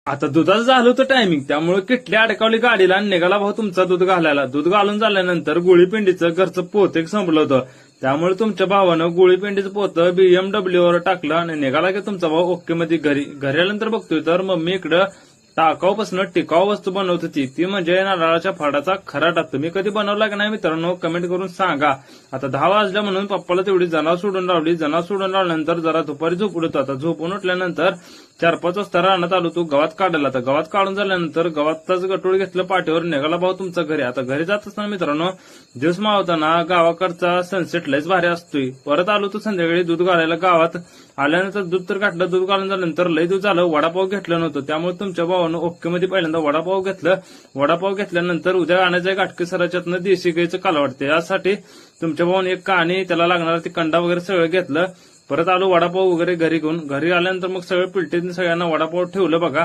आता दुधाचं झालं होतं टायमिंग, त्यामुळे किटली अडकावली गाडीला आणि निघाला भाऊ तुमचा दूध घालायला. दूध घालून झाल्यानंतर गुळीपिंडीचं घरचं पोत एक संपलं होतं, त्यामुळे तुमच्या भावानं गुळीपिंडीचं पोत BMW वर टाकलं आणि निघाला की तुमचा भाऊ ओके मध्ये घरी. घरी आल्यानंतर बघतोय तर मम्मी इकडं टाकाऊपासून टिकाऊ वस्तू बनवत होती, ती म्हणजे नारळाच्या फाडाचा खराटा. तुम्ही कधी बनवला की नाही मित्रांनो कमेंट करून सांगा. आता 10 वाजल्या म्हणून पप्पाला तेवढी जनावर सोडून लावली. जनावर सोडून लावल्यानंतर जरा दुपारी झोपून होतो. आता झोपून उठल्यानंतर 4-5 वाजता रानात आलो, तू गवात काढला. तर गवात काढून झाल्यानंतर गवातच गटोळ घेतलं पाठीवर, निघाला भाऊ तुमचा घरी. आता घरी जात असताना मित्रांनो दिवस मावताना गावाकडचा सनसेट लयच भारी असतोय. परत आलो तू संध्याकाळी दूध घालायला गावात. आल्यानंतर दूध तर काढलं, दूध घालून झाल्यानंतर लय दूध झालं. वडापाव घेतलं नव्हतं, त्यामुळे तुमच्या भावानं ओके मध्ये पहिल्यांदा वडापाव घेतलं. वडापाव घेतल्यानंतर उद्या आणायचं आहे गाठके सराच्यातनं देशी गाईचं काल वाटते, यासाठी तुमच्या भावाने एक काणी त्याला लागणार ती कंडा वगैरे सगळं घेतलं. परत आलो वडापाव वगैरे घरी घेऊन. घरी आल्यानंतर मग सगळं पिलटीत सगळ्यांना वडापाव ठेवलं बघा.